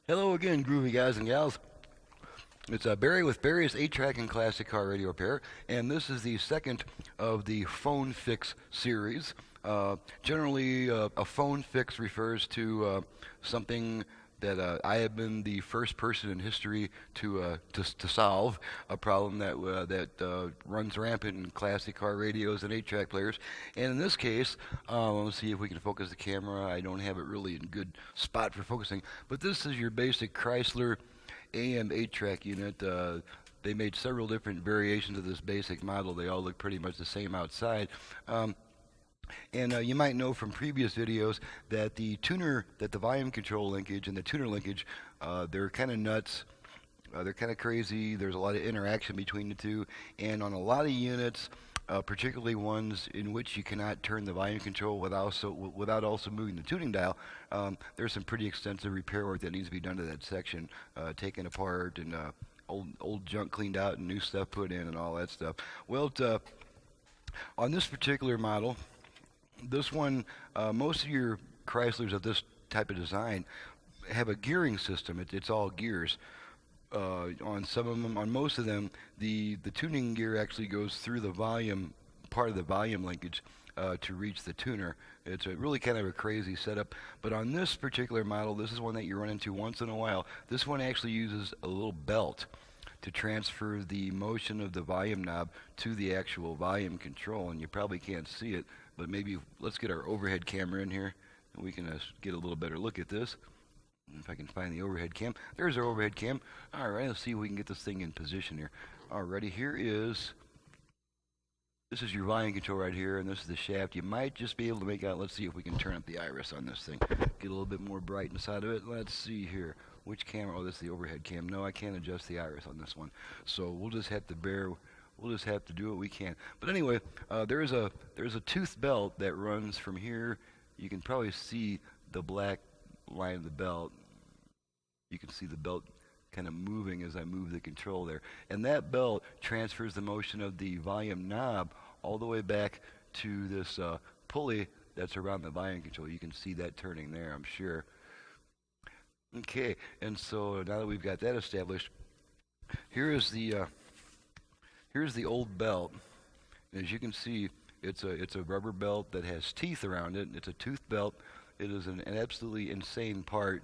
Hello again, groovy guys and gals. It's Barry with Barry's 8-Track and Classic Car Radio Repair, and this is the second of the phone fix series. Generally, a phone fix refers to something that I have been the first person in history to solve a problem that runs rampant in classic car radios and 8-track players. And in this case, let's see if we can focus the camera. I don't have it really in good spot for focusing, but this is your basic Chrysler AM-8 Track unit. They made several different variations of this basic model. They all look pretty much the same outside. And you might know from previous videos that the volume control linkage and the tuner linkage, they're kind of nuts. They're kind of crazy. There's a lot of interaction between the two. And on a lot of units, particularly ones in which you cannot turn the volume control without also moving the tuning dial, there's some pretty extensive repair work that needs to be done to that section, taken apart and old junk cleaned out and new stuff put in and all that stuff. Well, on this particular model, this one, most of your Chryslers of this type of design have a gearing system. It's all gears. On some of them, on most of them, the tuning gear actually goes through the volume, part of the volume linkage, to reach the tuner. It's really kind of a crazy setup. But on this particular model, this is one that you run into once in a while. This one actually uses a little belt to transfer the motion of the volume knob to the actual volume control, and you probably can't see it, but maybe let's get our overhead camera in here, and we can get a little better look at this. If I can find the overhead cam. There's our overhead cam. All right, let's see if we can get this thing in position here. Alrighty, this is your volume control right here, and this is the shaft. You might just be able to make out, let's see if we can turn up the iris on this thing. Get a little bit more bright inside of it. Let's see here. Which camera? Oh, this is the overhead cam. No, I can't adjust the iris on this one. So we'll just have to do what we can. But anyway, there's a tooth belt that runs from here. You can probably see the black line of the belt. You can see the belt kind of moving as I move the control there. And that belt transfers the motion of the volume knob all the way back to this pulley that's around the volume control. You can see that turning there, I'm sure. Okay, and so now that we've got that established, here's the old belt. As you can see, it's a rubber belt that has teeth around it. It's a tooth belt. It is an absolutely insane part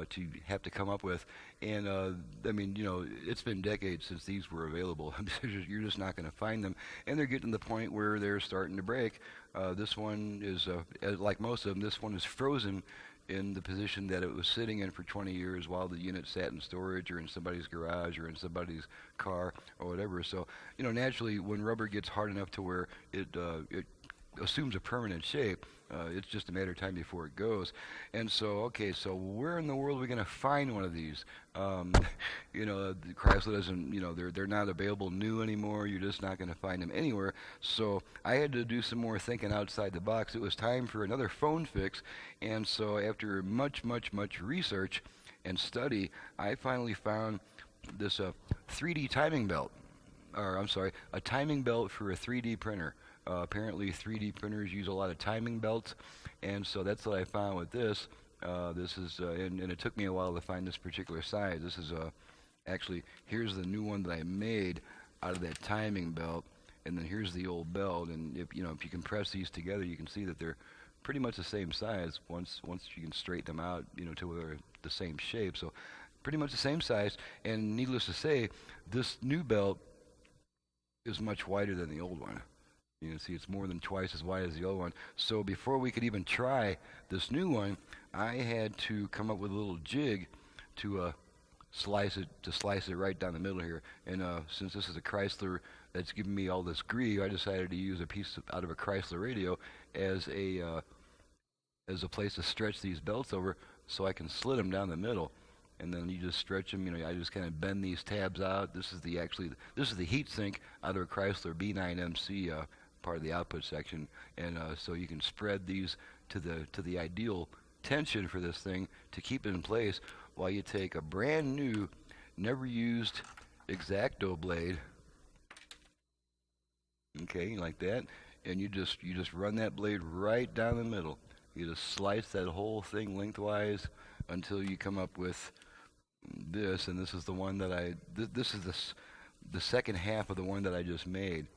to have to come up with, and I mean, you know, it's been decades since these were available. You're just not going to find them, and they're getting to the point where they're starting to break. This one is, like most of them, this one is frozen in the position that it was sitting in for 20 years while the unit sat in storage or in somebody's garage or in somebody's car or whatever. So, you know, naturally, when rubber gets hard enough to where it assumes a permanent shape, it's just a matter of time before it goes. And so, okay, so where in the world are we going to find one of these? You know, the Chrysler doesn't, you know, they're not available new anymore. You're just not going to find them anywhere. So I had to do some more thinking outside the box. It was time for another phone fix. And so after much research and study, I finally found this 3D timing belt. Or, I'm sorry, a timing belt for a 3D printer. Apparently 3D printers use a lot of timing belts, and so that's what I found with this. This is, and it took me a while to find this particular size. This is, actually, here's the new one that I made out of that timing belt, and then here's the old belt, and if you compress these together, you can see that they're pretty much the same size once you can straighten them out, you know, to where they're the same shape. So pretty much the same size, and needless to say, this new belt is much wider than the old one. You can see it's more than twice as wide as the old one. So before we could even try this new one, I had to come up with a little jig to slice it right down the middle here. And since this is a Chrysler that's giving me all this grief, I decided to use a piece out of a Chrysler radio as a place to stretch these belts over, so I can slit them down the middle. And then you just stretch them. You know, I just kind of bend these tabs out. This is the heat sink out of a Chrysler B9MC. Part of the output section, and so you can spread these to the ideal tension for this thing to keep it in place while you take a brand new, never used X-Acto blade, okay, like that, and you just run that blade right down the middle. You just slice that whole thing lengthwise until you come up with this, and this is the one that this is the second half of the one that I just made.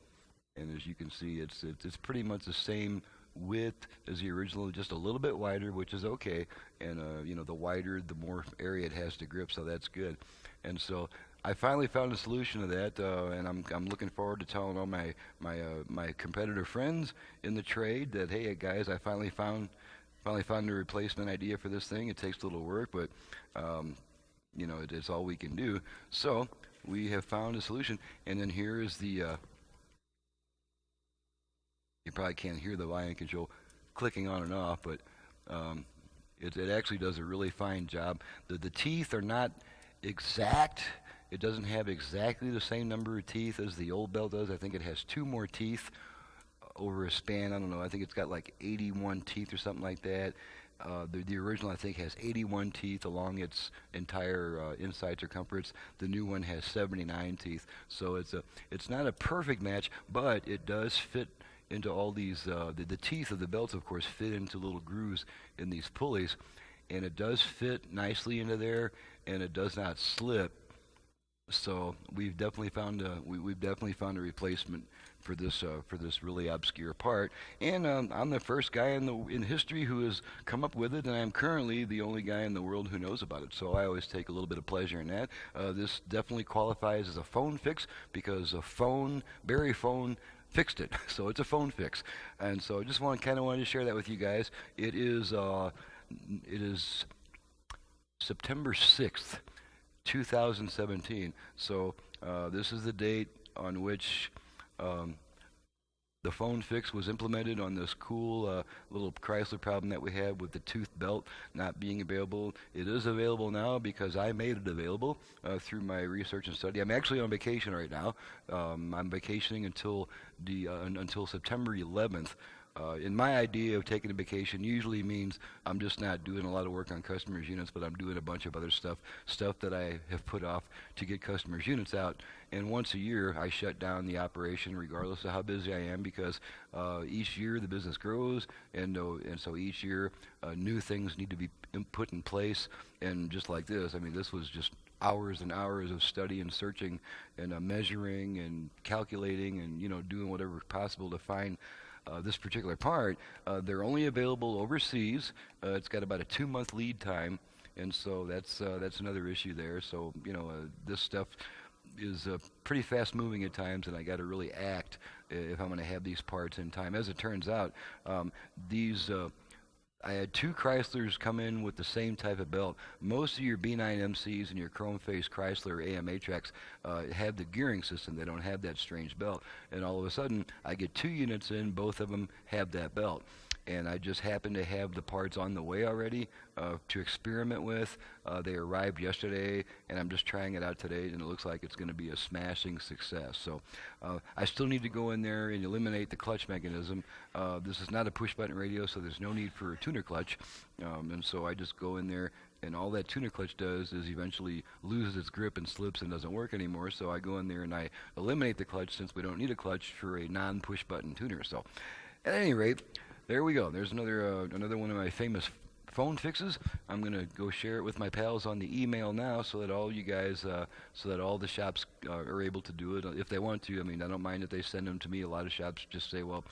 And as you can see, it's pretty much the same width as the original, just a little bit wider, which is okay. And the wider, the more area it has to grip, so that's good. And so I finally found a solution to that, and I'm looking forward to telling all my competitor friends in the trade that, hey guys, I finally found a replacement idea for this thing. It takes a little work, but it's all we can do. So we have found a solution, and then here is the. You probably can't hear the volume control clicking on and off, but it actually does a really fine job. The teeth are not exact. It doesn't have exactly the same number of teeth as the old belt does. I think it has 2 more teeth over a span. I don't know. I think it's got like 81 teeth or something like that. The original, I think, has 81 teeth along its entire inside circumference. The new one has 79 teeth. So it's not a perfect match, but it does fit into all these, the teeth of the belts, of course, fit into little grooves in these pulleys, and it does fit nicely into there, and it does not slip. So we've definitely found a replacement for this really obscure part, and I'm the first guy in history who has come up with it, and I'm currently the only guy in the world who knows about it. So I always take a little bit of pleasure in that. This definitely qualifies as a phone fix because Barry phone fixed it. So it's a phone fix, and so I just wanted to share that with you guys. It is September 6th, 2017. So this is the date on which the phone fix was implemented on this cool little Chrysler problem that we had with the tooth belt not being available. It is available now because I made it available through my research and study. I'm actually on vacation right now. I'm vacationing until September 11th. And my idea of taking a vacation usually means I'm just not doing a lot of work on customers' units, but I'm doing a bunch of other stuff that I have put off to get customers' units out. And once a year, I shut down the operation regardless of how busy I am, because each year the business grows, and so each year new things need to be put in place. And just like this, I mean, this was just hours and hours of study and searching and measuring and calculating and doing whatever possible to find this particular part. They're only available overseas. It's got about a 2-month lead time, and so that's another issue there. So this stuff is pretty fast moving at times, and I got to really act if I'm going to have these parts in time. As it turns out, I had 2 Chryslers come in with the same type of belt. Most of your B9 MCs and your chrome-faced Chrysler AM-8 Tracks have the gearing system. They don't have that strange belt. And all of a sudden, I get 2 units in, both of them have that belt. And I just happen to have the parts on the way already to experiment with. They arrived yesterday, and I'm just trying it out today, and it looks like it's going to be a smashing success. So I still need to go in there and eliminate the clutch mechanism. This is not a push-button radio, so there's no need for a tuner clutch. And so I just go in there, and all that tuner clutch does is eventually loses its grip and slips and doesn't work anymore. So I go in there and I eliminate the clutch, since we don't need a clutch for a non-push-button tuner. So at any rate, there we go. There's another one of my famous phone fixes. I'm going to go share it with my pals on the email now, so that all you guys, so that all the shops are able to do it if they want to. I mean, I don't mind if they send them to me. A lot of shops just say, well,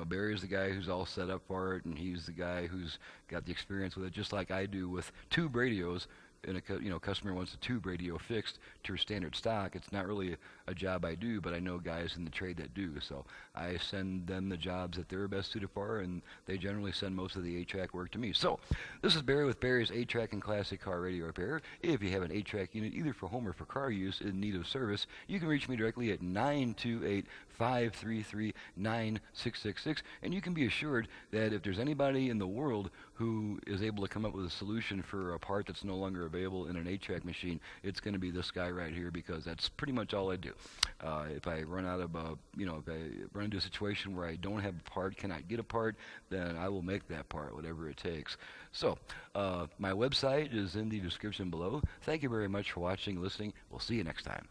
Barry's the guy who's all set up for it, and he's the guy who's got the experience with it, just like I do with tube radios. And a customer wants a tube radio fixed to standard stock. It's not really a job I do, but I know guys in the trade that do. So I send them the jobs that they're best suited for, and they generally send most of the 8-track work to me. So this is Barry with Barry's 8-track and classic car radio repair. If you have an 8-track unit, either for home or for car use, in need of service, you can reach me directly at 928-533-9666, and you can be assured that if there's anybody in the world who is able to come up with a solution for a part that's no longer available in an 8-track machine, it's going to be this guy right here, because that's pretty much all I do. If I run out of, if I run into a situation where I don't have a part, cannot get a part, then I will make that part, whatever it takes. So, my website is in the description below. Thank you very much for watching, listening. We'll see you next time.